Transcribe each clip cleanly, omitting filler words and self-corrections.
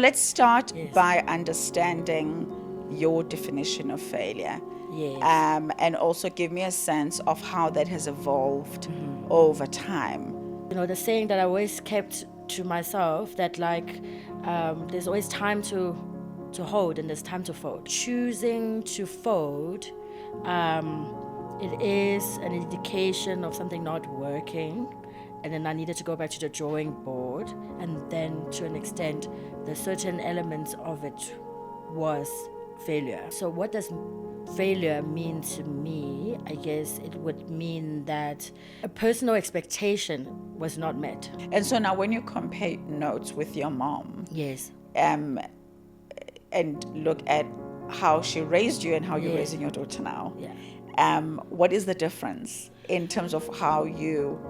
Let's start Yes. by understanding your definition of failure. Yes. And also give me a sense of how that has evolved over time. The saying that I always kept to myself, that there's always time to hold and there's time to fold. Choosing to fold, it is an indication of something not working, and then I needed to go back to the drawing board, and then to an extent the certain elements of it was failure. So what does failure mean to me? I guess it would mean that a personal expectation was not met. And so now when you compare notes with your mom, Yes. and look at how she raised you and how you're Yes. raising your daughter now, Yeah. what is the difference in terms of how you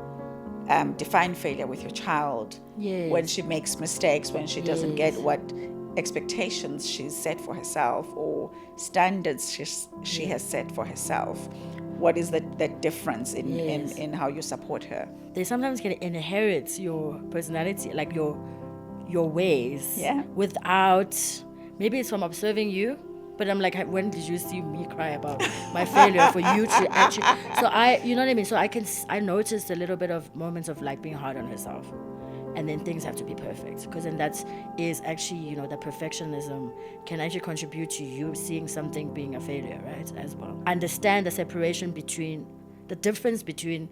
define failure with your child? Yes. When she makes mistakes, when she doesn't Yes. get what expectations she's set for herself or standards she has set for herself, what is that difference Yes. in how you support her? They sometimes can inherit your personality, like your ways, Yeah. without, maybe it's from observing you, but I'm like, when did you see me cry about my failure for you to actually? So you know what I mean? So I noticed a little bit of moments of like being hard on herself, and then things have to be perfect, because then that is actually, that perfectionism can actually contribute to you seeing something being a failure, right? As well. Understand the separation between, the difference between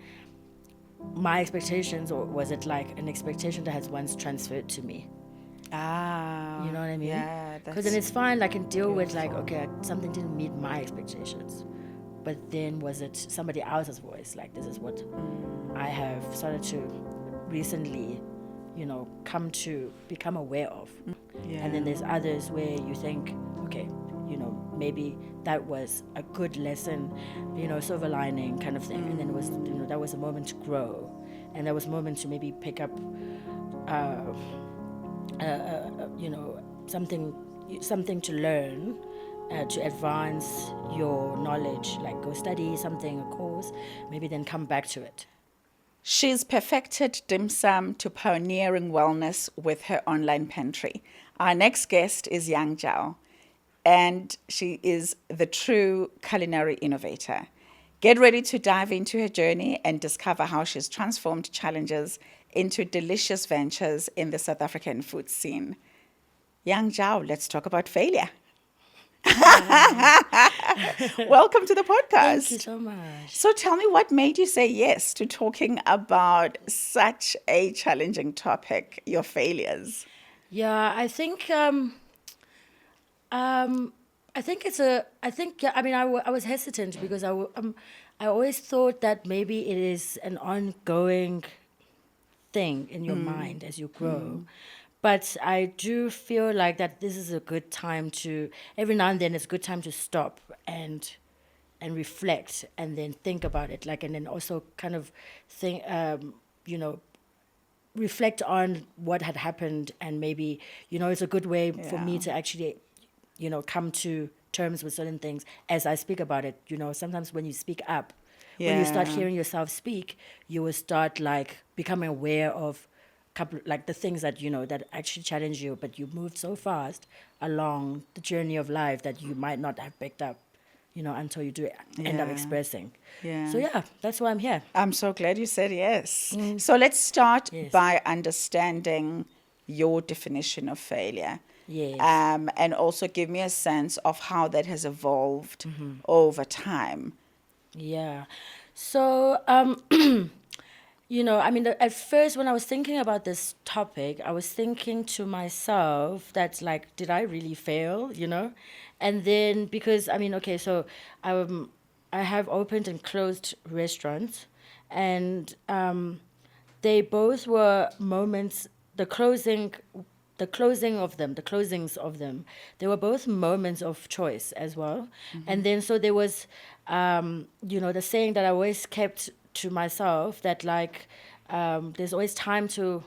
my expectations, or was it like an expectation that has once transferred to me? You know what I mean? Yeah. Because then it's fine. I can deal with like, okay, something didn't meet my expectations, but then was it somebody else's voice? Like, this is what I have started to recently, come to become aware of. Yeah. And then there's others where you think, okay, maybe that was a good lesson, silver lining kind of thing. And then it was, that was a moment to grow, and that was a moment to maybe pick up, something to learn, to advance your knowledge, like go study something, a course, maybe then come back to it. She's perfected dim sum to pioneering wellness with her online pantry. Our next guest is Zhao, and she is the true culinary innovator. Get ready to dive into her journey and discover how she's transformed challenges into delicious ventures in the South African food scene. Zhao, let's talk about failure. Welcome to the podcast. Thank you so much. So tell me, what made you say yes to talking about such a challenging topic, your failures? Yeah, I think I was hesitant because I always thought that maybe it is an ongoing thing in your mind as you grow. But I do feel like that this is a good time to, every now and then it's a good time to stop and reflect, and then think about it, and then also kind of think, reflect on what had happened, and maybe, it's a good way for me to actually, come to terms with certain things as I speak about it. Sometimes when you speak up, when you start hearing yourself speak, you will start becoming aware of couple, the things that that actually challenge you, but you moved so fast along the journey of life that you might not have picked up, until you do end up expressing. So that's why I'm here. I'm so glad you said yes. So let's start by understanding your definition of failure. Yes. And also give me a sense of how that has evolved over time. Yeah. So, at first when I was thinking about this topic, I was thinking to myself that, did I really fail, And then, because, so I have opened and closed restaurants, and they both were moments, the closings of them, they were both moments of choice as well. And then, so there was, the saying that I always kept to myself, that there's always time to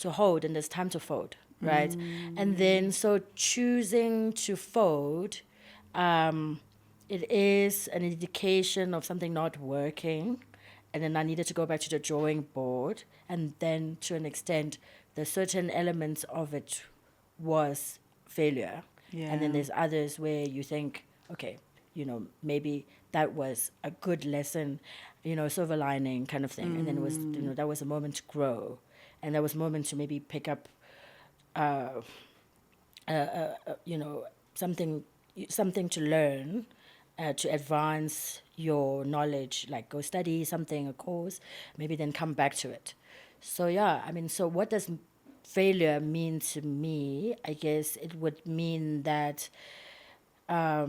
hold and there's time to fold, right? And then, so choosing to fold, it is an indication of something not working, and then I needed to go back to the drawing board, and then to an extent the certain elements of it was failure. And then Yeah. there's others where you think, okay, maybe that was a good lesson, silver lining kind of thing. And then it was, that was a moment to grow. And that was a moment to maybe pick up, you know, something, something to learn, to advance your knowledge, like go study something, a course, maybe then come back to it. So yeah, I mean, so what does failure mean to me? I guess it would mean that, a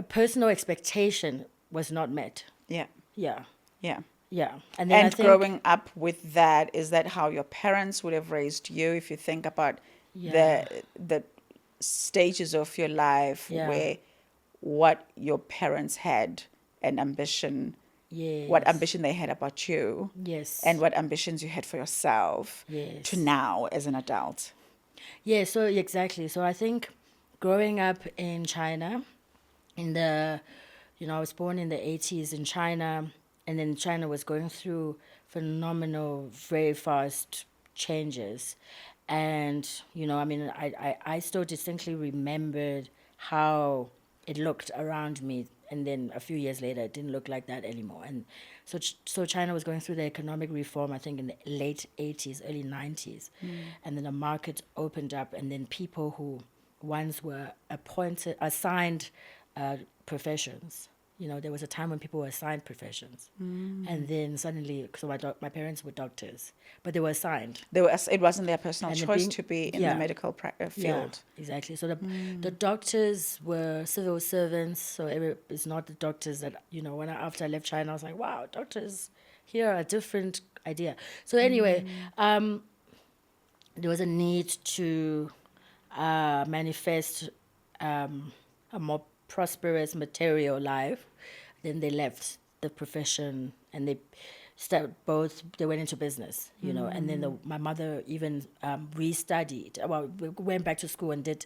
personal expectation was not met. Yeah. Yeah, Yeah. yeah. And then I And think, growing up with that, is that how your parents would have raised you? If you think about yeah, the stages of your life yeah, where what your parents had an ambition, what yes, ambition they had about you, and yes, what ambitions you had for yourself to yes. now as an adult. Yeah, so exactly. So I think growing up in China, in the, I was born in the 80s in China, and then China was going through phenomenal, very fast changes. And, I mean, I still distinctly remembered how it looked around me. And then a few years later, it didn't look like that anymore. And so China was going through the economic reform, I think, in the late 80s, early 90s. And then the market opened up, and then people who once were assigned professions. There was a time when people were assigned professions. And then suddenly, so my parents were doctors, but they were assigned. It wasn't their personal And choice to be in the yeah, medical yeah, field. exactly. So the doctors were civil servants. So it's not the doctors that, after I left China, I was like, wow, doctors here are a different idea. So anyway, there was a need to manifest a more prosperous material life. Then they left the profession and they they went into business, and then my mother even restudied, went back to school and did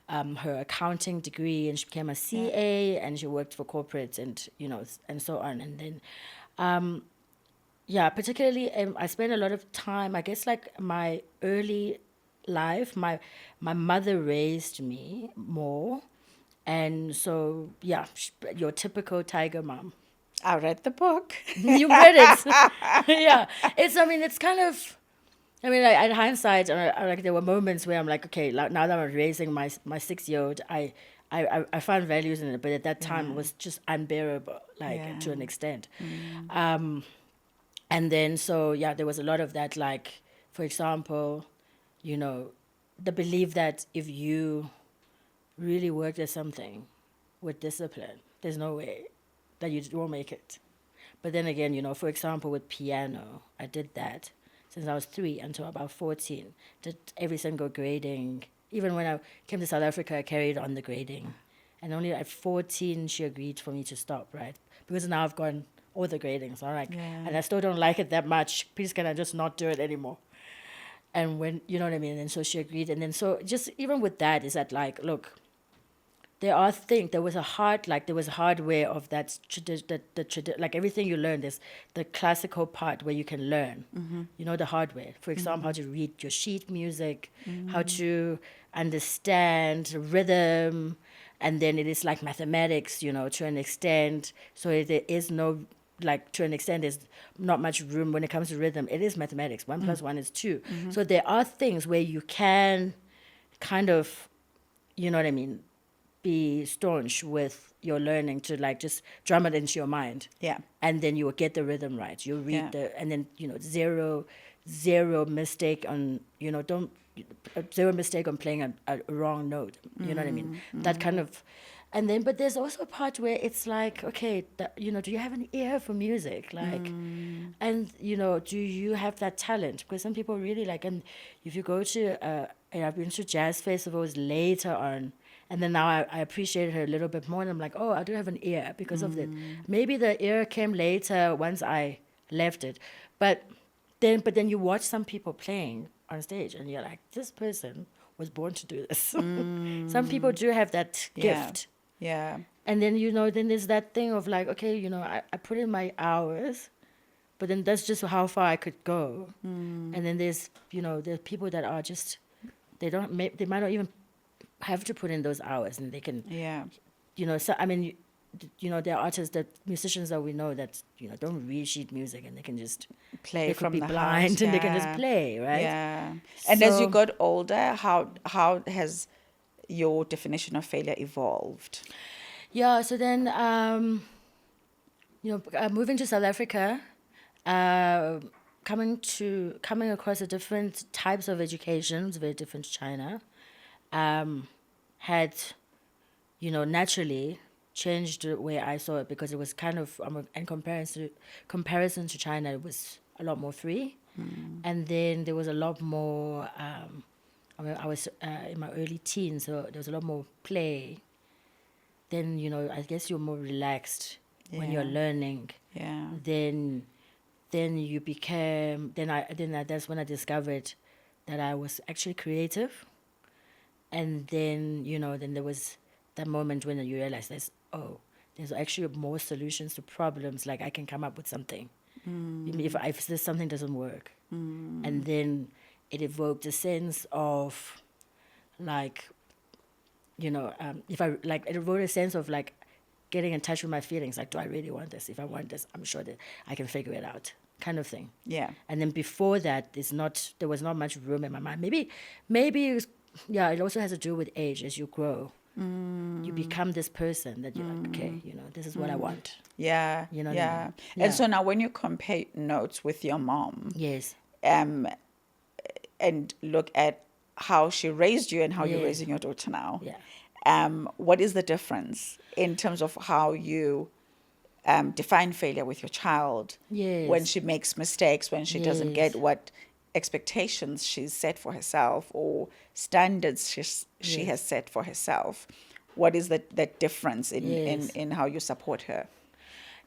her accounting degree, and she became a CA, and she worked for corporates, and and so on. And then yeah, particularly I spent a lot of time, I guess, like my early life, my mother raised me more. And so, yeah, your typical tiger mom. I read the book. You read it. Yeah. It's kind of, like, in hindsight, like, there were moments where I'm like, okay, like, now that I'm raising my 6-year-old, I found values in it, but at that time it was just unbearable, like, to an extent. And then, so, yeah, there was a lot of that, like, for example, the belief that if you really worked at something with discipline, there's no way that you won't make it. But then again, for example, with piano, I did that since I was 3 until about 14. Did every single grading. Even when I came to South Africa, I carried on the grading. And only at 14, she agreed for me to stop, right? Because now I've gone all the gradings. I'm like, and I still don't like it that much. Please, can I just not do it anymore? And when, you know what I mean? And so she agreed. And then so just even with that is that, like, look, there was a hardware of that, like everything you learn, there's the classical part where you can learn, the hardware. For example, how to read your sheet music, how to understand rhythm, and then it is like mathematics, to an extent. So there is no, like, to an extent, there's not much room when it comes to rhythm. It is mathematics. 1 + 1 is 2. So there are things where you can kind of, you know what I mean, be staunch with your learning to, like, just drum it into your mind. Yeah. And then you will get the rhythm right. You read and then, zero mistake on, zero mistake on playing a wrong note. You know what I mean? That kind of, and then, but there's also a part where it's like, okay, do you have an ear for music? Like, and, do you have that talent? Because some people really like, and if you go to, and I've been to jazz festivals later on, and then now I appreciate her a little bit more, and I'm like, oh, I do have an ear because of that. Maybe the ear came later once I left it. But then you watch some people playing on stage, and you're like, this person was born to do this. Some people do have that gift. Yeah. And then, then there's that thing of like, okay, I put in my hours, but then that's just how far I could go. And then there's there are people that are just they might not even have to put in those hours, and they can Yeah. So I mean there are artists, that musicians that we know that don't read sheet music, and they can just Play they could from be the blind house. and they can just Yeah. play, right? Yeah. And as you So- got older, how has your definition of failure evolved? Yeah, so then moving to South Africa, uh, coming across the different types of education, it's very different to China, had naturally changed the way I saw it, because it was kind of in comparison to China, it was a lot more free, and then there was a lot more. I was in my early teens, so there was a lot more play. Then I guess you're more relaxed when you're Yeah. learning. Yeah. Then you became. That's when I discovered that I was actually creative. And then then there was that moment when you realize there's actually more solutions to problems. Like I can come up with something, even if this something doesn't work, and then it evoked a sense of like if I like it evoked a sense of like getting in touch with my feelings. Like, do I really want this? If I want this, I'm sure that I can figure it out, kind of thing. Yeah. And then before that, there was not much room in my mind. Maybe it was, yeah, it also has to do with age. As you grow, you become this person that you're like, okay, this is what I want. Yeah. You know what I Yeah. mean? Yeah. And so now when you compare notes with your mom, Yes. and look at how she raised you and how you're Yeah. raising your daughter now, Yeah. what is the difference in terms of how you define failure with your child Yes. when she makes mistakes, when she doesn't Yes. get what expectations she's set for herself or standards she Yes. has set for herself? What is that difference Yes. in how you support her?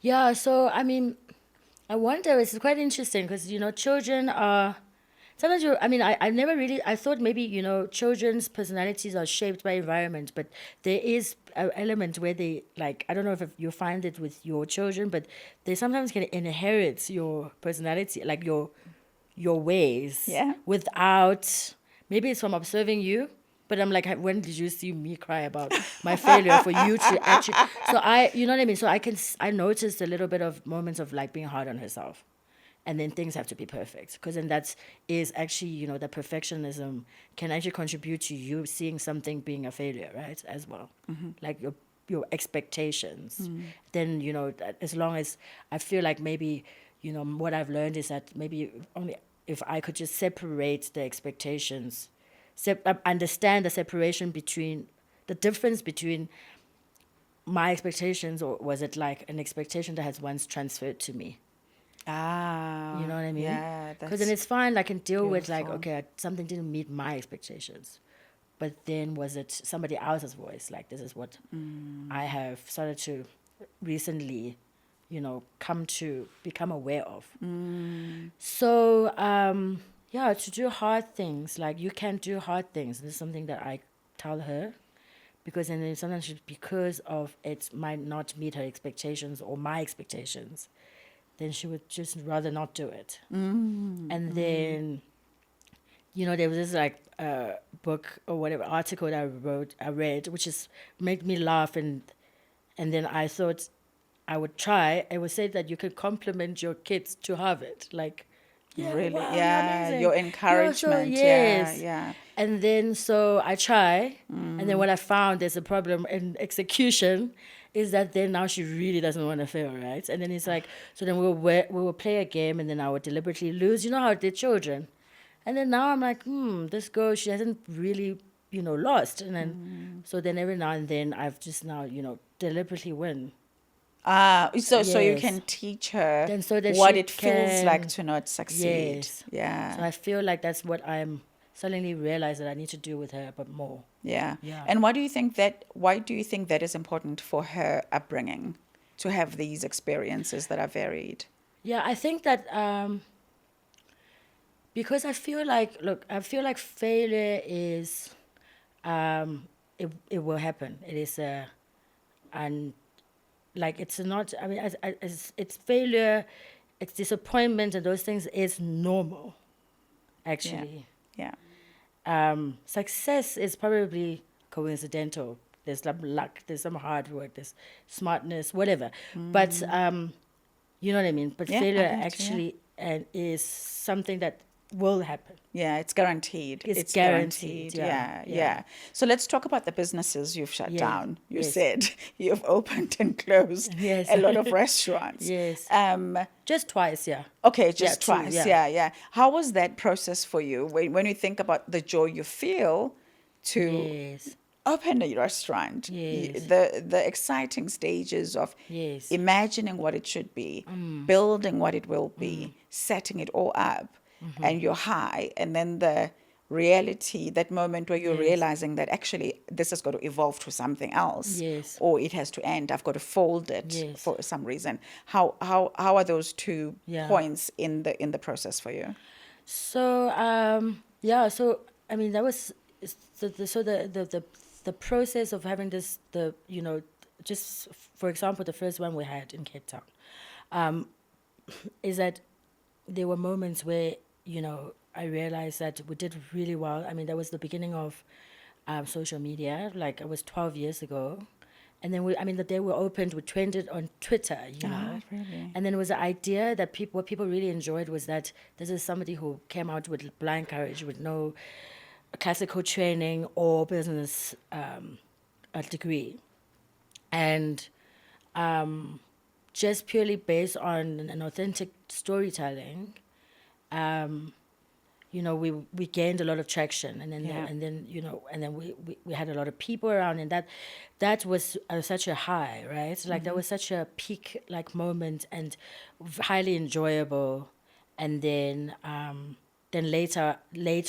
Yeah. So I mean, I wonder. It's quite interesting because children are. Sometimes I never really, I thought maybe, children's personalities are shaped by environment, but there is an element where they, like, I don't know if you find it with your children, but they sometimes can inherit your personality, like your ways, Yeah. without, maybe it's from observing you, but I'm like, when did you see me cry about my failure for you to actually, so you know what I mean? So I noticed a little bit of moments of like being hard on herself. And then things have to be perfect, because then that is actually the perfectionism can actually contribute to you seeing something being a failure, right, as well. Like your expectations. Then as long as I feel like maybe what I've learned is that maybe only if I could just separate the expectations, understand the separation between the difference between my expectations, or was it like an expectation that has once transferred to me. Ah, You know what I mean? yeah, Because then it's fine. I can deal with like, beautiful. okay, something didn't meet my expectations. But then was it somebody else's voice? Like, this is what I have started to recently, come to become aware of. So, yeah, to do hard things, like you can do hard things. This is something that I tell her. Because then sometimes because of it might not meet her expectations or my expectations, then she would just rather not do it. And then, there was this like book or whatever article that I read, which is made me laugh, and then I thought I would try. It was said that you can compliment your kids to have it, like. Yeah, Really? wow, you're Yeah, amazing. your You're encouragement. yes. Yeah. And then so I try, and then what I found there's a problem in execution is that then now she really doesn't want to fail, right? And then it's like, so then we will play a game, and then I would deliberately lose. You know how they're children. And then now I'm like, this girl, she hasn't really, lost. And then, so then every now and then I've just now, deliberately win. So you Yes. can teach her Then so that what she it feels like can- to not succeed. Yes. Yeah. So I feel like that's what I'm suddenly realize that I need to do with her, but more. Yeah. Yeah. And why do you think that is important for her upbringing to have these experiences that are varied? Yeah, I think that because I feel like failure is it will happen. It is and like it's not. I mean, as it's failure it's disappointment and those things is normal, actually. Yeah. Success is probably coincidental. There's some luck, there's some hard work, there's smartness, whatever. But you know what I mean? But Yeah, I failure get you, yeah. actually is something that will happen. Yeah, it's guaranteed. It's guaranteed, Yeah. So let's talk about the businesses you've shut Yeah, down. You yes. said you've opened and closed Yes. a lot of restaurants. Yes. Um, Just twice, yeah. okay, just two, twice. Yeah. How was that process for you when you think about the joy you feel to Yes. open a restaurant? Yes. The exciting stages of Yes. imagining what it should be, building what it will be, setting it all up, and you're high, and then the reality, that moment where you're realizing that actually this has got to evolve to something else, Yes. or it has to end. I've got to fold it Yes. for some reason. How are those two Yeah. points in the process for you? So yeah, so I mean that was the process of having this, the just for example, the first one we had in Cape Town, is that there were moments where I realized that we did really well. I mean, that was the beginning of social media. Like it was 12 years ago. And then the day we opened, we trended on Twitter, Really? And then it was the idea that what people really enjoyed was that this is somebody who came out with blind courage, with no classical training or business a degree. And just purely based on an authentic storytelling, we gained a lot of traction, and then we had a lot of people around, and that was such a high, right? Like that was such a peak like moment and highly enjoyable, and then later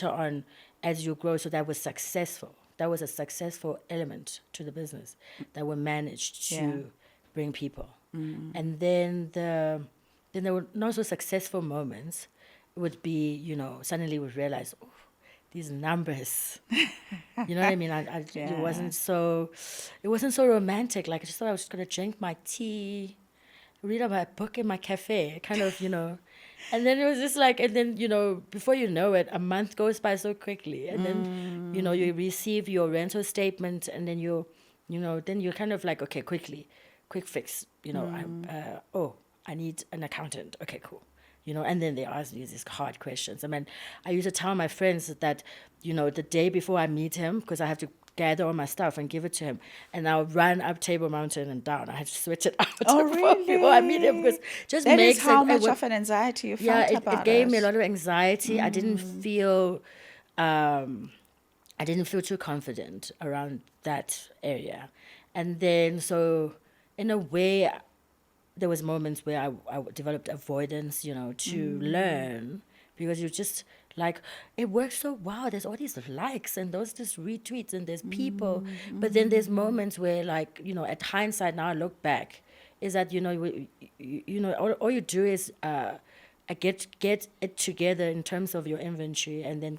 on as you grow, so that was successful. That was a successful element to the business that we managed to bring people, and then there were not so successful moments. Would be, suddenly we realize, oh, these numbers, you know what I mean? It wasn't so romantic. Like I just thought I was just gonna drink my tea, read about a book in my cafe, kind of, and then it was just like, and then before you know it, a month goes by so quickly, and then you receive your rental statement, and then then you're kind of like, okay, quick fix, I need an accountant. Okay, cool. And then they ask me these hard questions. I mean, I used to tell my friends that, the day before I meet him, because I have to gather all my stuff and give it to him, and I'll run up Table Mountain and down. I had to switch it out before I meet him, because just That makes is how much of an anxiety you felt about it. It gave me a lot of anxiety. I didn't feel too confident around that area. And then, so in a way, there was moments where I developed avoidance, to learn, because you just like, it works so well. There's all these likes and those just retweets and there's people. But then there's moments where, like, at hindsight, now I look back, is that, all you do is get it together in terms of your inventory, and then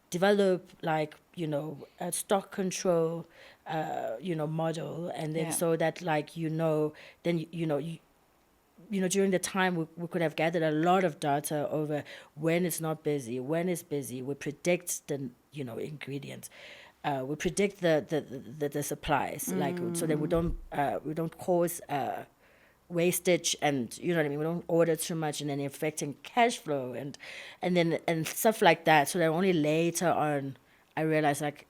develop, like, a stock control, model. And then so that, like, then, during the time we could have gathered a lot of data over when it's not busy, when it's busy. We predict the ingredients, we predict the supplies, like, so that we don't cause wastage, and you know what I mean. We don't order too much and then affecting cash flow and stuff like that. So that only later on I realized, like,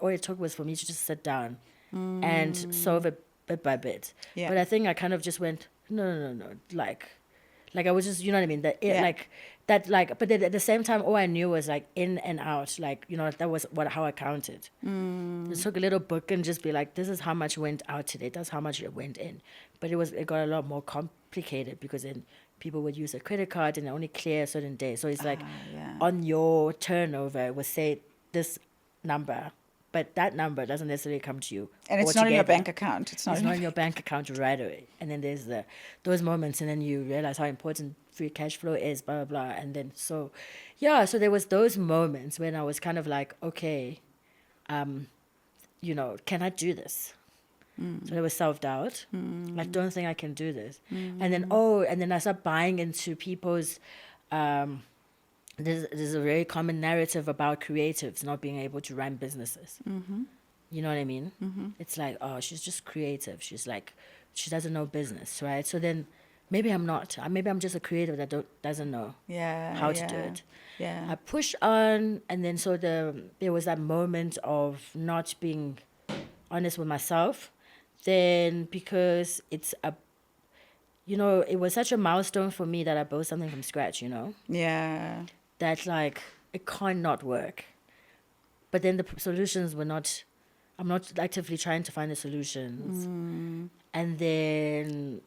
all it took was for me to just sit down and solve it bit by bit. Yeah. But I think I kind of just went, no, like I was just, you know what I mean, but then at the same time, all I knew was, like, in and out, like, that was how I counted. I took a little book and just be like, this is how much went out today, that's how much it went in. But it got a lot more complicated, because then people would use a credit card and only clear a certain day. So it's like, on your turnover, it would say this number, but that number doesn't necessarily come to you. And it's not in your bank account. It's not in your bank account right away. And then there's those moments, and then you realize how important free cash flow is, blah, blah, blah. And then so there was those moments when I was kind of like, okay, can I do this? So there was self-doubt. I don't think I can do this. And then I start buying into people's, there's a very common narrative about creatives not being able to run businesses. You know what I mean? It's like, oh, she's just creative. She's like, she doesn't know business, right? So then maybe I'm not. Maybe I'm just a creative that doesn't know how to do it. Yeah. I push on, and then so there was that moment of not being honest with myself. Then because it was such a milestone for me that I built something from scratch, Yeah. that like it can't not work. But then the solutions were not, I'm not actively trying to find the solutions. And then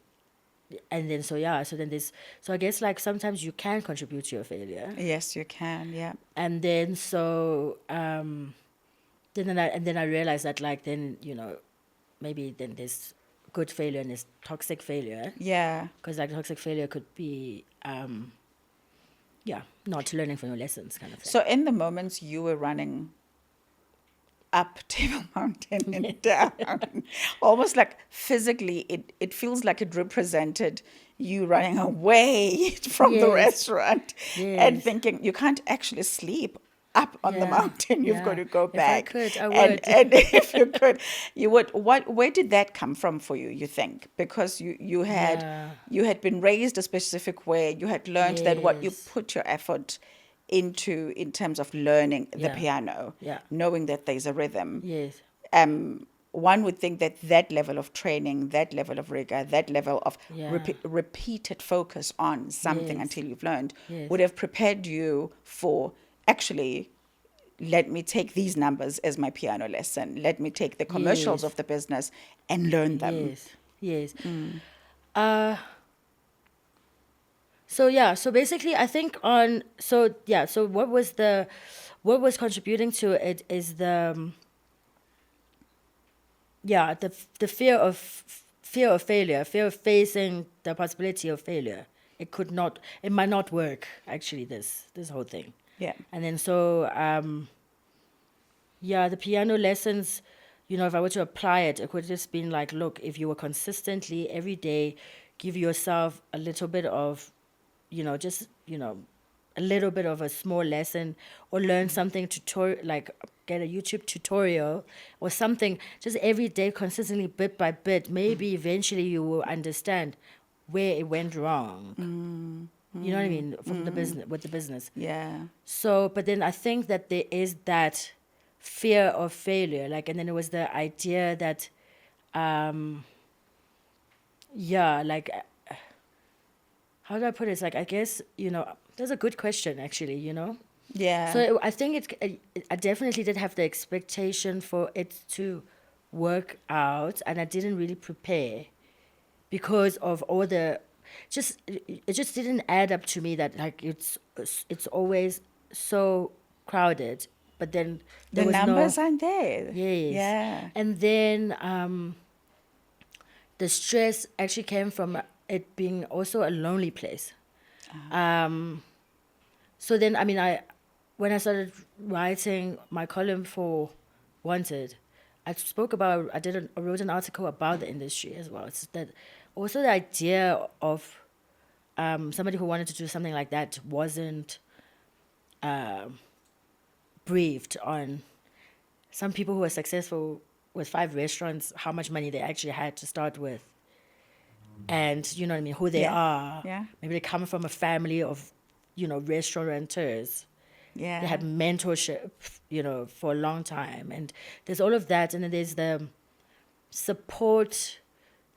so I guess like sometimes you can contribute to your failure. Yes, you can. Yeah. And then so then I realized that like then maybe then there's good failure and there's toxic failure. Yeah. Because like toxic failure could be not learning from your lessons kind of thing. So in the moments you were running up Table Mountain and down, almost like physically, it feels like it represented you running away from the restaurant and thinking you can't actually sleep up on the mountain. You've got to go back. If I could, I would. And if you could, you would. Where did that come from for you? You think because you had been raised a specific way. You had learned that what you put your effort into in terms of learning the piano, knowing that there's a rhythm. Yes. One would think that level of training, that level of rigor, that level of repeated focus on something until you've learned would have prepared you for actually, let me take these numbers as my piano lesson. Let me take the commercials of the business and learn them. Yes. So basically I think so what was contributing to it is the fear of failure, fear of facing the possibility of failure. It might not work actually, this whole thing. Yeah. And then so the piano lessons, if I were to apply it, it could just been like, look, if you were consistently every day give yourself a little bit of a little bit of a small lesson, or learn something like get a YouTube tutorial or something, just every day consistently, bit by bit, maybe eventually you will understand where it went wrong. You know what I mean? From the business, with the business. Yeah. So, but then I think that there is that fear of failure, like, and then there was the idea that, how do I put it? It's like, I guess, that's a good question, actually, Yeah. So I think I definitely did have the expectation for it to work out, and I didn't really prepare because of all the, it just didn't add up to me that like it's always so crowded, but then there the was numbers aren't there. Yes. Yeah. And then the stress actually came from it being also a lonely place. So then, when I started writing my column for Wanted, I wrote an article about the industry as well. It's that also the idea of somebody who wanted to do something like that wasn't briefed on some people who were successful with 5 restaurants, how much money they actually had to start with. And you know what I mean, who they are. Yeah. Maybe they come from a family of, restaurateurs. Yeah. They had mentorship, for a long time. And there's all of that. And then there's the support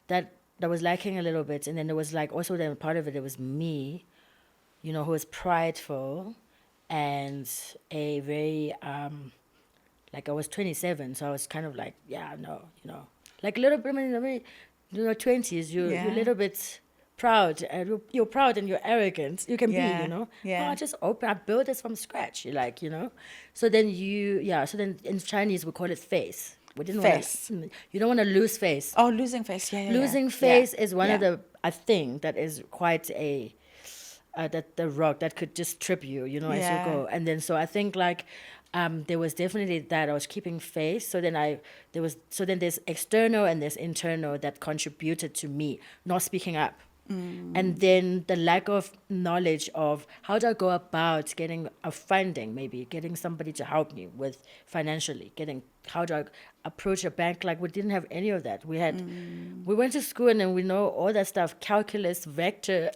that was lacking a little bit. And then there was like also then part of it was me, who was prideful and a very, like I was 27. So I was kind of like, like a little bit, very, 20s, you're a little bit proud, and you're proud and you're arrogant. You can be, Yeah. I just I built this from scratch. You're like, So then so then in Chinese we call it face. We didn't Face. You don't want to lose face. Oh, losing face. Yeah. Losing face is one of the, I think, that is quite that the rock that could just trip you, as you go. And then so I think like there was definitely that I was keeping faith. So then there's external and there's internal that contributed to me not speaking up. And then the lack of knowledge of how do I go about getting a funding, maybe getting somebody to help me with financially, how do I approach a bank? Like, we didn't have any of that. We went to school and then we know all that stuff, calculus, vector.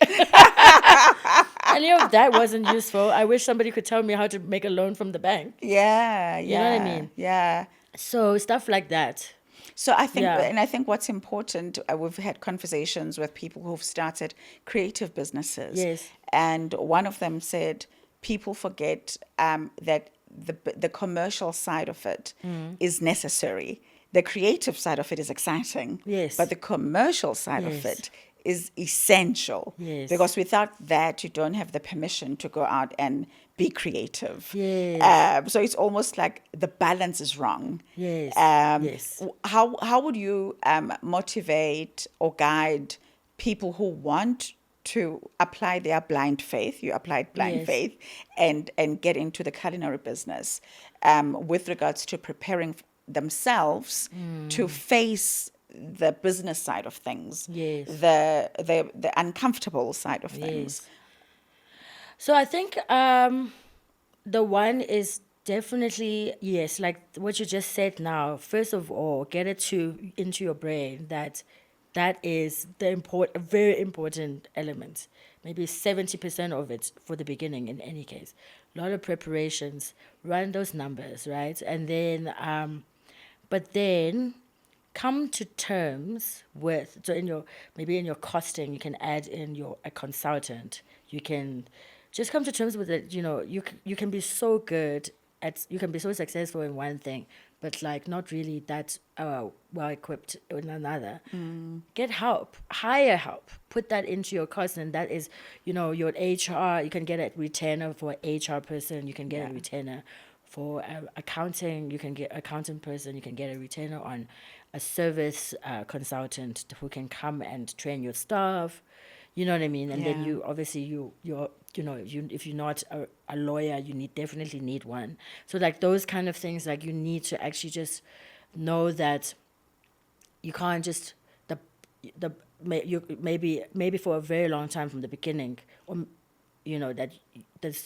Any of that wasn't useful. I wish somebody could tell me how to make a loan from the bank. Yeah, You know what I mean? Yeah. So stuff like that. So I think, Yeah. and I think what's important, we've had conversations with people who've started creative businesses. Yes. And one of them said, people forget that the commercial side of it is necessary. The creative side of it is exciting. Yes. But the commercial side of Yes. it is essential. Yes. Because without that, you don't have the permission to go out and be creative. Yes. So it's almost like the balance is wrong. Yes. Yes. How would you motivate or guide people who want to apply their blind faith? You applied blind Yes. faith and get into the culinary business with regards to preparing themselves to face the business side of things, Yes. the uncomfortable side of things. Yes. So I think the one is definitely, yes, like what you just said now. First of all, get it into your brain that is a very important element. Maybe 70% of it for the beginning in any case. A lot of preparations, run those numbers, right? And then, but then come to terms with, so in your costing, you can add in a consultant. You can just come to terms with it. You can be so good you can be so successful in one thing, but like not really that well equipped in another. Get help, hire help, put that into your cost, and that is, your HR. You can get a retainer for an HR person. You can get a retainer for accounting. You can get accountant person. You can get a retainer on a service consultant who can come and train your staff. You know what I mean? And then you obviously if you're not a lawyer, you definitely need one. So like those kind of things, like you need to actually just know that you can't just maybe for a very long time from the beginning, or that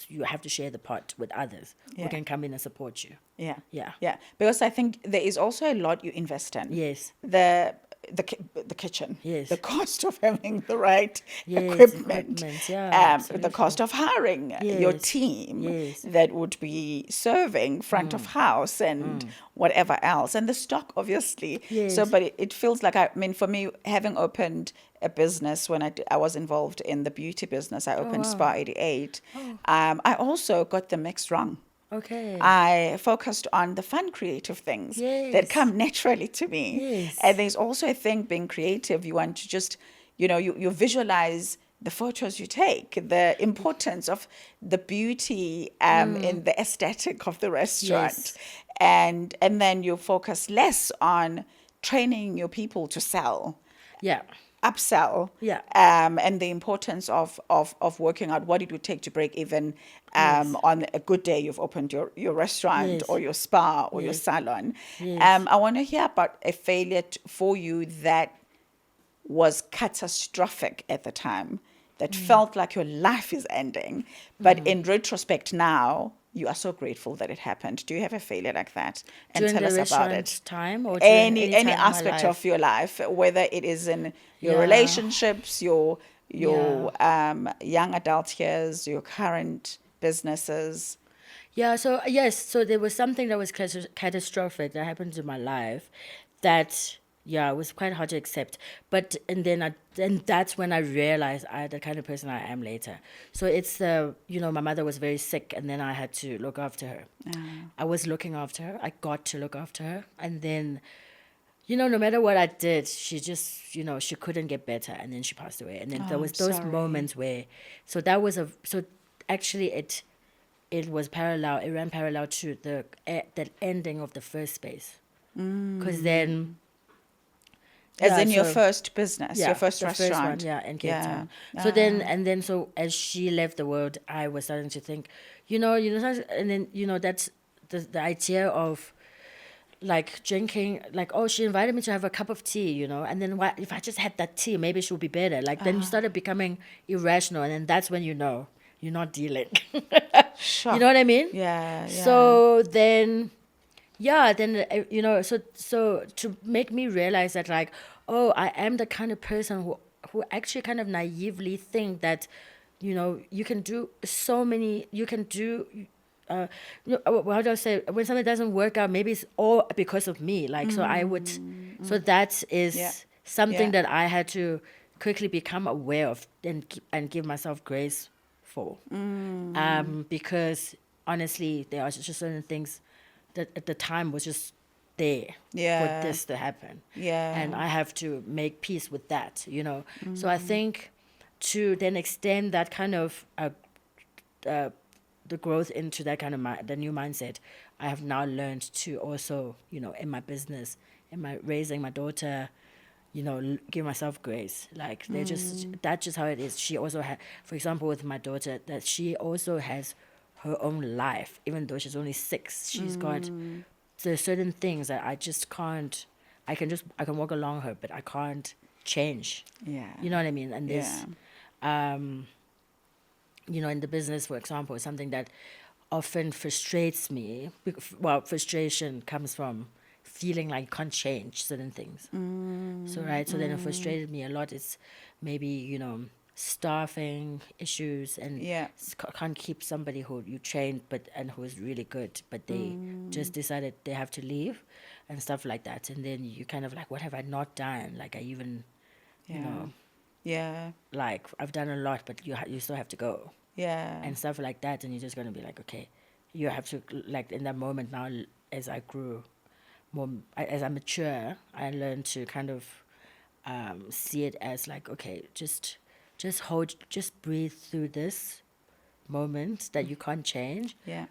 you have to share the pot with others who can come in and support you. Yeah. Because I think there is also a lot you invest in. Yes. The kitchen. Yes. The cost of having the right Yes, equipment. yeah, The cost of hiring your team that would be serving front of house and whatever else. And the stock, obviously. Yes. So, but it feels like, for me, having opened a business when I was involved in the beauty business, I opened Spa 88. I also got the mix wrong. Okay. I focused on the fun, creative things that come naturally to me. Yes. And there's also a thing, being creative, you want to just, you visualize the photos you take, the importance of the beauty in the aesthetic of the restaurant. Yes. And then you focus less on training your people to sell. Yeah. Upsell, and the importance of working out what it would take to break even on a good day you've opened your restaurant or your spa or your salon. I want to hear about a failure for you that was catastrophic at the time, that felt like your life is ending, but in retrospect now, you are so grateful that it happened. Do you have a failure like that? And during tell the us about it. restaurant time, or Any time in my aspect life? of your life, whether it is in your relationships, your young adult years, your current businesses. Yeah, so yes, so there was something that was catastrophic that happened in my life that, it was quite hard to accept. But, and then that's when I realized the kind of person I am later. So it's, my mother was very sick, and then I had to look after her. I was looking after her. I got to look after her. And then, no matter what I did, she just, she couldn't get better. And then she passed away. And then there was those moments where, so actually it was parallel. It ran parallel to the ending of the first space. Because then... As in your first business, your first the restaurant. First one, in Cape Town. So so as she left the world, I was starting to think, and then, the idea of like drinking, like, oh, she invited me to have a cup of tea, you know, and then what if I just had that tea, maybe she would be better. Like then you started becoming irrational, and then that's when you know you're not dealing. You know what I mean? Yeah, yeah. So then, yeah, then you know, so to make me realize that, like, oh, I am the kind of person who actually kind of naively think that, you know, you can do so many, you can do. How do I say? When something doesn't work out, maybe it's all because of me. Like, so I would, so that is Yeah. something Yeah. that I had to quickly become aware of and give myself grace for. Because honestly, there are just certain things that at the time was just there for Yeah. this to happen. Yeah. And I have to make peace with that, you know. So I think to then extend that kind of the growth into that kind of the new mindset, I have now learned to also, you know, in my business, in my raising my daughter, you know, give myself grace. Like they're just that's just how it is. She also had, for example, with my daughter, that she also has her own life, even though she's only 6. She's got there's certain things that I just can't. I can walk along her, but I can't change. Yeah. You know what I mean? And this, Yeah. you know, in the business, for example, something that often frustrates me. Well, frustration comes from feeling like you can't change certain things. So, right, so then it frustrated me a lot. It's maybe, you know, staffing issues and Yeah. can't keep somebody who you trained and who is really good, but they just decided they have to leave and stuff like that. And then you kind of like, what have I not done? Like I even, you Yeah. know, Yeah. like I've done a lot, but you still have to go Yeah. and stuff like that. And you're just going to be like, okay, you have to, like in that moment now, as I grew more, as I mature, I learned to kind of see it as like, okay, just breathe through this moment that you can't change. Yeah.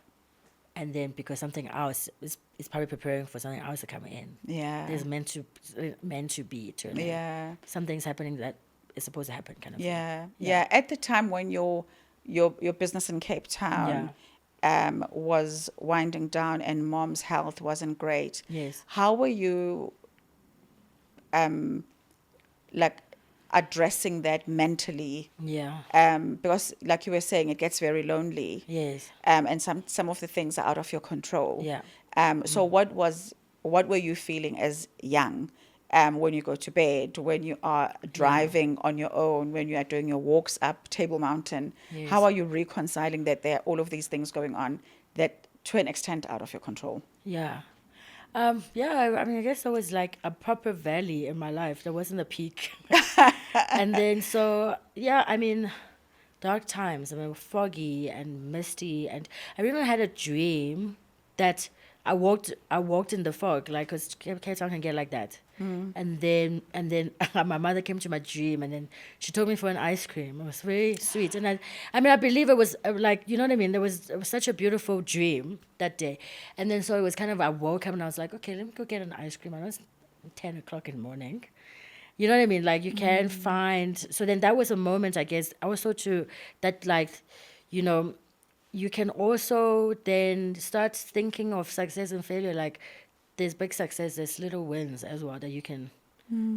And then because something else is probably preparing for something else to come in. Yeah. There's meant to be eternal. Yeah. Something's happening that is supposed to happen, kind of Yeah. thing. Yeah. At the time when your business in Cape Town was winding down and mom's health wasn't great. Yes. How were you like addressing that mentally? Yeah. Because like you were saying, it gets very lonely. Yes. And some of the things are out of your control. Yeah. So what were you feeling as young, when you go to bed, when you are driving on your own, when you are doing your walks up Table Mountain? Yes. How are you reconciling that there are all of these things going on that to an extent out of your control? Yeah. Yeah, I mean, I guess there was like a proper valley in my life. There wasn't a peak. And then, so, yeah, I mean, dark times. I mean, foggy and misty. And I even had a dream that I walked in the fog, like, because Cape Town can get like that. And then my mother came to my dream, and then she took me for an ice cream. It was very sweet, and I mean, I believe it was like, you know what I mean. It was such a beautiful dream that day, and then so it was kind of, I woke up and I was like, okay, let me go get an ice cream. And it was 10 o'clock in the morning. You know what I mean? Like you can find. So then that was a moment, I guess. Also to that, like, you know, you can also then start thinking of success and failure. Like there's big success, there's little wins as well that you can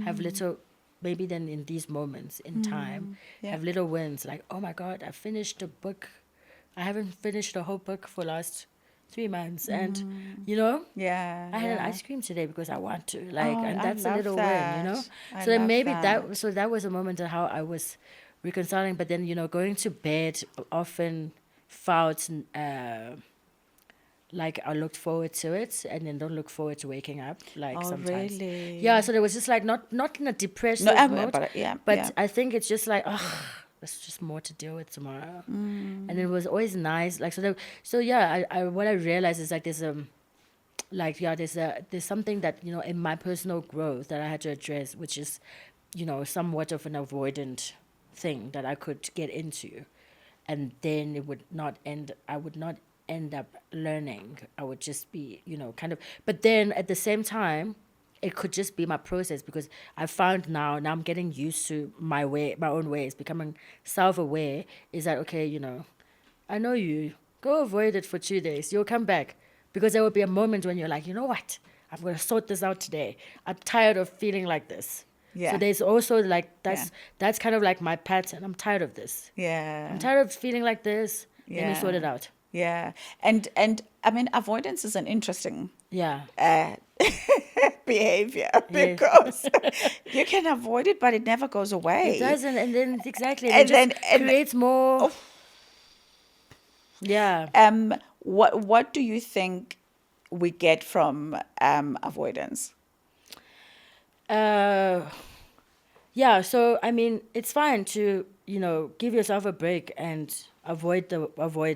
have little, maybe then in these moments in time, have little wins. Like, oh my God, I finished a book. I haven't finished the whole book for last 3 months. And, you know, Yeah. I had an ice cream today because I want to. Like, Oh, and I that's a love little that. win, you know? I So then love maybe that. so that was a moment of how I was reconciling. But then, you know, going to bed often felt like I looked forward to it and then don't look forward to waking up. Like Oh, sometimes. really? Yeah, so there was just like not in a depressive No, mode. but yeah, But yeah. I think it's just like, oh, there's just more to deal with tomorrow. And it was always nice. Like so yeah, I what I realized is like there's something that, you know, in my personal growth that I had to address, which is, you know, somewhat of an avoidant thing that I could get into, and then I would not end up learning. I would just be, you know, kind of, but then at the same time it could just be my process, because I found now I'm getting used to my own ways, becoming self-aware, is that okay, you know, I know you go avoid it for 2 days, you'll come back, Because there will be a moment when you're like, you know what? I'm going to sort this out today. I'm tired of feeling like this. Yeah. So there's also like, that's kind of like my pattern. I'm tired of this. Yeah. I'm tired of feeling like this. Let me sort it Yeah. out. Yeah. And I mean, avoidance is an interesting Yeah. behavior Yes. because you can avoid it, but it never goes away. It doesn't. And then, exactly. And And it then- just creates more. Yeah. What do you think we get from avoidance? Yeah, so I mean, it's fine to, give yourself a break and avoid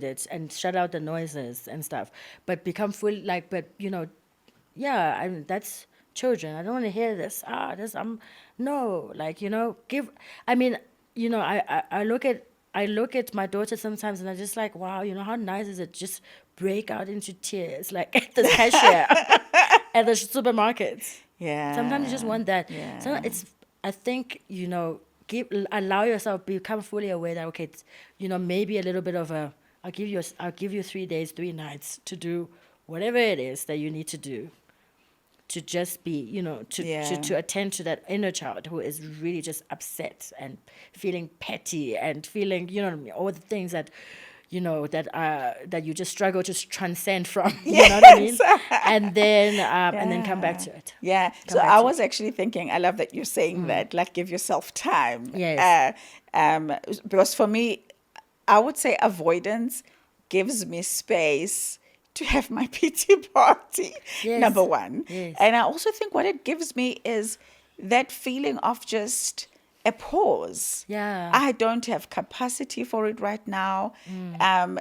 it and shut out the noises and stuff, but become full, like, but yeah, I mean, that's children. I don't want to hear this. No, like, give. I mean, I look at my daughter sometimes, and I'm just like, wow, how nice is it? Just break out into tears, like at the cashier at the supermarket. Yeah. Sometimes you just want that. Yeah. So I think, allow yourself, become fully aware that, okay, it's, maybe a little bit of I'll give you 3 days, 3 nights to do whatever it is that you need to do, to just be, to attend to that inner child who is really just upset and feeling petty and feeling, all the things that, that you just struggle to transcend from, you know what I mean? And then come back to it. Yeah. So I was actually thinking, I love that you're saying that, like, give yourself time. Yes. Because for me, I would say avoidance gives me space to have my PT party, Yes. number one. Yes. And I also think what it gives me is that feeling of just a pause. Yeah. I don't have capacity for it right now.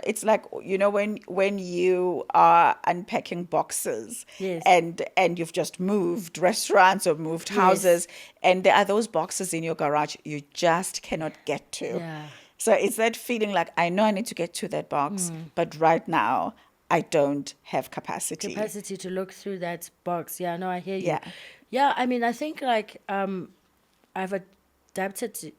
It's like, when you are unpacking boxes, Yes. and you've just moved restaurants or moved houses, and there are those boxes in your garage you just cannot get to. Yeah. So it's that feeling like, I know I need to get to that box, but right now I don't have capacity. To look through that box. Yeah, no, I hear you. Yeah. Yeah, I mean, I think like I've adapted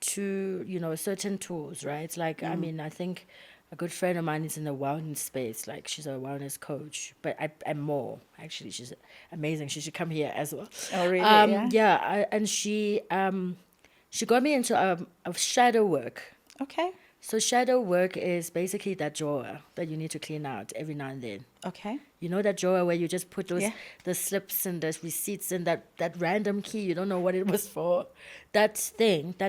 to certain tools, right? Like I mean, I think a good friend of mine is in the wellness space. Like she's a wellness coach, but I'm more actually. She's amazing. She should come here as well. Oh, really? Yeah. And she got me into a shadow work. Okay. So shadow work is basically that drawer that you need to clean out every now and then. Okay. You know that drawer where you just put the slips and the receipts and that random key, you don't know what it was for. That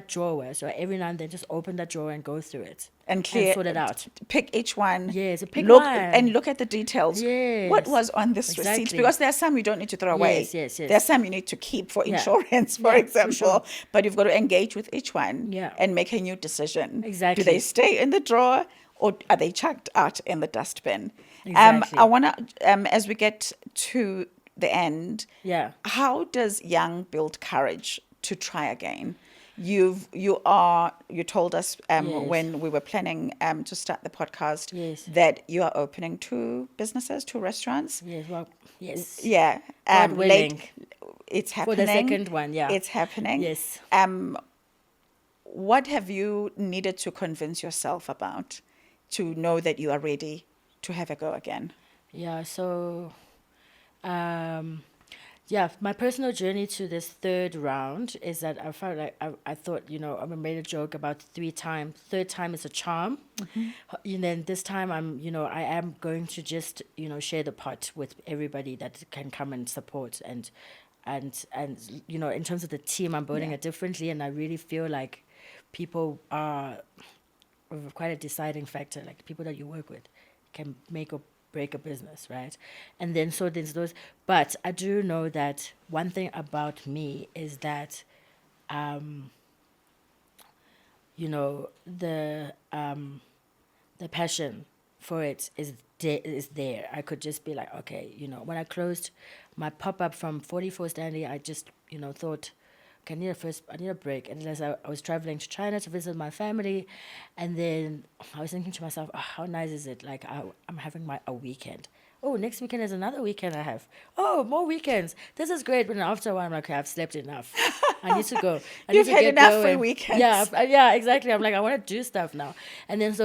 drawer. So every now and then just open that drawer and go through it. And clear, sort it out. Pick each one. Yes, pick look, one. And look at the details. Yes. What was on this receipt? Exactly. Because there are some you don't need to throw away. Yes. There are some you need to keep for Yeah. insurance, for Yeah, example. for sure. But you've got to engage with each one Yeah. and make a new decision. Exactly. Do they stay in the drawer or are they chucked out in the dustbin? Exactly. I want to, as we get to the end, Yeah. how does Young build courage to try again? You told us Yes. when we were planning to start the podcast Yes. that you are opening 2 businesses, 2 restaurants. Yes. Well, yes. Yeah. God willing. It's For happening. the second one, yeah. It's happening. Yes. What have you needed to convince yourself about to know that you are ready to have a go again? Yeah, so, my personal journey to this third round is that I felt like I thought, I made a joke about 3 times. Third time is a charm. And then this time I am going to just, share the pot with everybody that can come and support. And in terms of the team, I'm building it differently. And I really feel like people are quite a deciding factor. Like people that you work with can make or break a business, right? And then so there's those, but I do know that one thing about me is that the passion for it is there. I could just be like, okay, when I closed my pop-up from 44 Stanley, I just thought, okay, I need a break. And as I was traveling to China to visit my family, and then I was thinking to myself, how nice is it? Like I'm having a weekend. Oh, next weekend is another weekend I have. Oh, more weekends. This is great. But after a while, I'm like, okay, I've slept enough. I need to go. You've had enough free weekends. Yeah, exactly. I'm like, I want to do stuff now. And then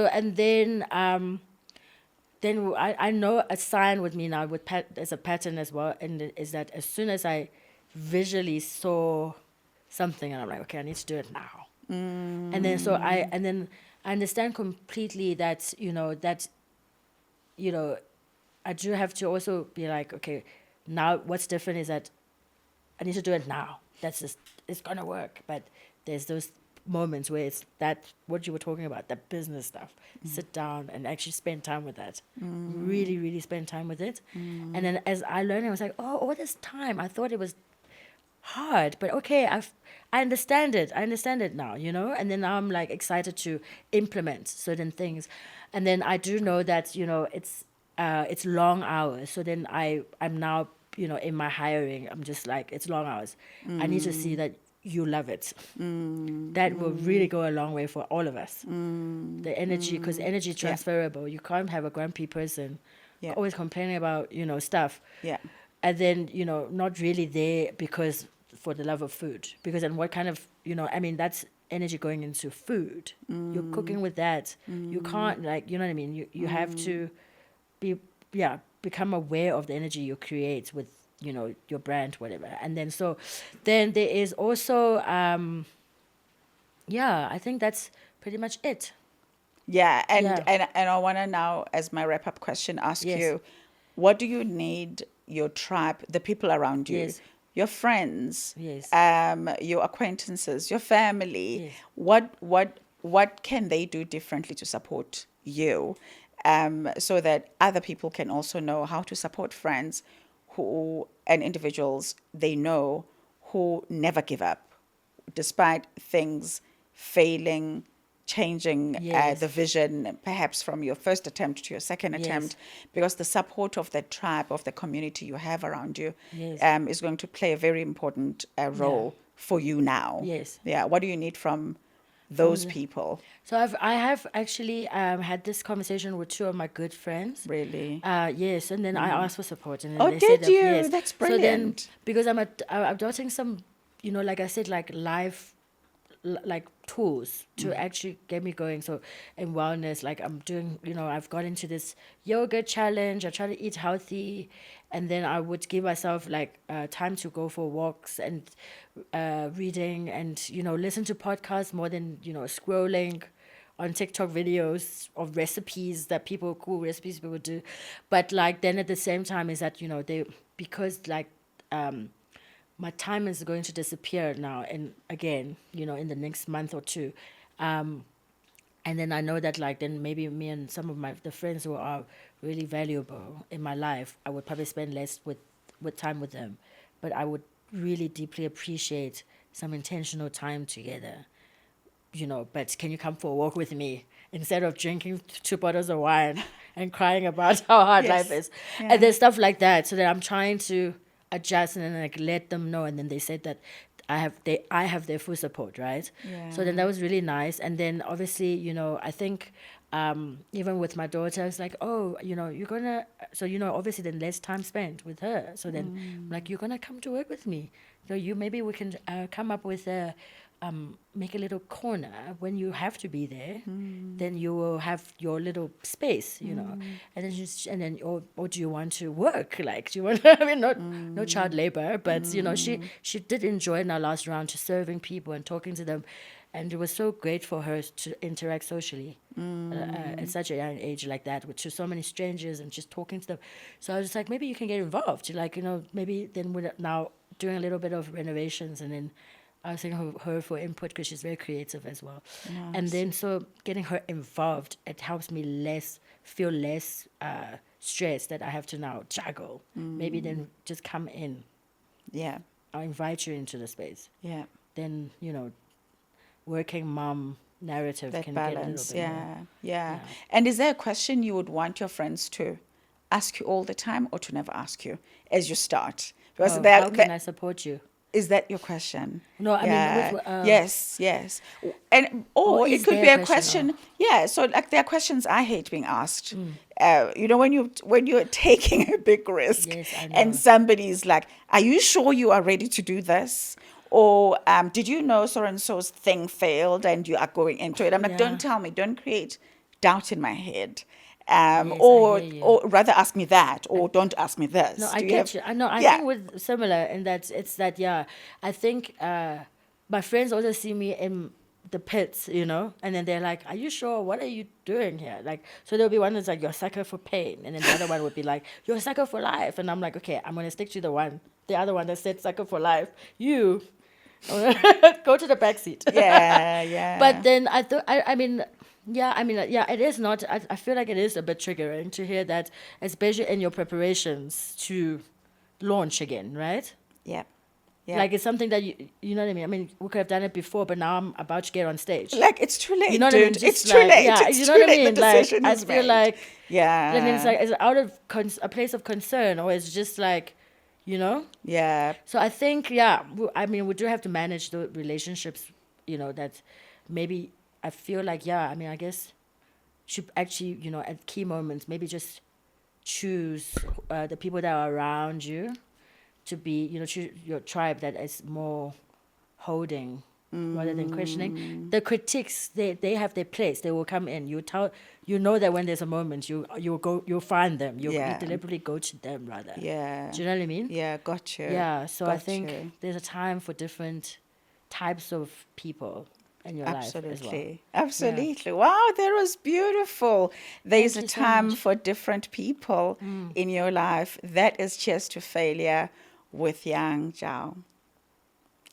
then I know a sign with me now as a pattern as well, and is that as soon as I visually saw something, and I'm like, okay, I need to do it now. And then I understand completely that I do have to also be like, okay, now what's different is that I need to do it now. That's just, it's gonna work. But there's those moments where it's that what you were talking about, that business stuff. Sit down and actually spend time with that. Really, really spend time with it. And then as I learned, I was like, oh, all this time I thought it was hard, but okay, I understand it. I understand it now, And then now I'm like excited to implement certain things, and then I do know that it's long hours. So then I'm now in my hiring, I'm just like, it's long hours. I need to see that you love it. That will really go a long way for all of us. The energy, because energy is transferable. You can't have a grumpy person always complaining about stuff. And then not really there because for the love of food, because then what kind of that's energy going into food. You're cooking with that. You can't what I mean, you have to become aware of the energy you create with your brand, whatever. And then then there is also I think that's pretty much it. And I want to now, as my wrap-up question, ask you, what do you need your tribe, the people around you, your friends, your acquaintances, your family, what can they do differently to support you, so that other people can also know how to support friends and individuals they know who never give up despite things failing, changing the vision, perhaps from your first attempt to your second attempt, because the support of the tribe, of the community you have around you, is going to play a very important role for you now. What do you need from those people? So I have actually had this conversation with two of my good friends. Really? Yes, and then I asked for support, and then they did said you? Yes. That's brilliant. So then, because I'm adopting some, like I said, like live, like tools to actually get me going. So in wellness, like I'm doing, I've got into this yoga challenge. I try to eat healthy, and then I would give myself like time to go for walks and reading and listen to podcasts more than scrolling on TikTok videos of cool recipes people do. But like then at the same time is that because like my time is going to disappear now, and again, in the next month or two, and then I know that like then maybe me and some of the friends who are really valuable in my life, I would probably spend less with time with them, but I would really deeply appreciate some intentional time together. But can you come for a walk with me instead of drinking 2 bottles of wine and crying about how hard life is, and there's stuff like that. So that I'm trying to adjust and then like let them know, and then they said that I have their full support, right? So then that was really nice. And then obviously I think even with my daughter, it's like, oh, you're gonna, so obviously then less time spent with her. So then like, you're gonna come to work with me, maybe we can come up with make a little corner when you have to be there. Then you will have your little space, and then or do you want to work? Like, do you want? I mean, no child labor, but she did enjoy in our last round to serving people and talking to them, and it was so great for her to interact socially at such a young age like that, to so many strangers and just talking to them. So I was just like, maybe you can get involved, like maybe then we're now doing a little bit of renovations, and then asking her for input because she's very creative as well. Nice. And then so getting her involved, it helps me feel less stressed that I have to now juggle. Maybe then just come in. Yeah. I'll invite you into the space. Yeah. Then, working mom narrative that can balance. Get a little bit more. Yeah. And is there a question you would want your friends to ask you all the time or to never ask you as you start? Because how can I support you? Is that your question? No, I mean... yes. And or it could be a question. So like there are questions I hate being asked. When you're taking a big risk, and somebody's like, are you sure you are ready to do this? Or did you know so-and-so's thing failed and you are going into it? I'm like, don't tell me. Don't create doubt in my head. Yes, I or hear you. or rather ask me that, or don't ask me this. No, I Do get have- you. I know. I Yeah. think with similar in that it's that, yeah. I think my friends also see me in the pits, you know, and then they're like, "Are you sure? What are you doing here?" Like, so there'll be one that's like, "You're a sucker for pain," and then the other one would be like, "You're a sucker for life," and I'm like, "Okay, I'm gonna stick to the other one that said sucker for life. You go to the back seat." Yeah, yeah. But then I thought, I mean, yeah, it is not. I feel like it is a bit triggering to hear that, especially in your preparations to launch again, right? Yeah. Yeah. Like it's something that you know what I mean. I mean, we could have done it before, but now I'm about to get on stage. Like, it's too late, You know what dude. I mean? Just It's too like, late. yeah, It's you too know what I late. mean? The Like decision I is feel made. like, Yeah. I mean, it's like, it's out of a place of concern, or it's just like, you know. Yeah. So I think, yeah, I mean, we do have to manage the relationships, you know, that maybe I feel like, yeah, I mean, I guess should actually, you know, at key moments, maybe just choose the people that are around you to be, you know, choose your tribe that is more holding rather than questioning. The critiques, they have their place. They will come in. You know that when there's a moment, you'll find them. You Yeah. deliberately go to them rather. Yeah. Do you know what I mean? Yeah, got you. Yeah, so I Got think you. there's a time for different types of people in your life as well. Absolutely. Absolutely. Wow, that was beautiful. There's Thank a you so time much. for different people in your life. That is Cheers to Failure with Yang Zhao.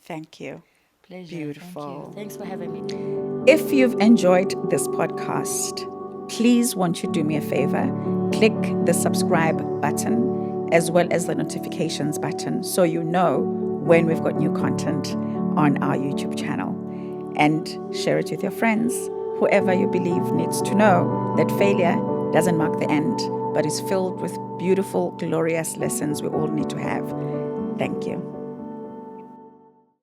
Thank you. Pleasure. Beautiful. Thank you. Thanks for having me. If you've enjoyed this podcast, please won't you do me a favor? Click the subscribe button as well as the notifications button so you know when we've got new content on our YouTube channel. And share it with your friends, whoever you believe needs to know that failure doesn't mark the end, but is filled with beautiful, glorious lessons we all need to have. Thank you.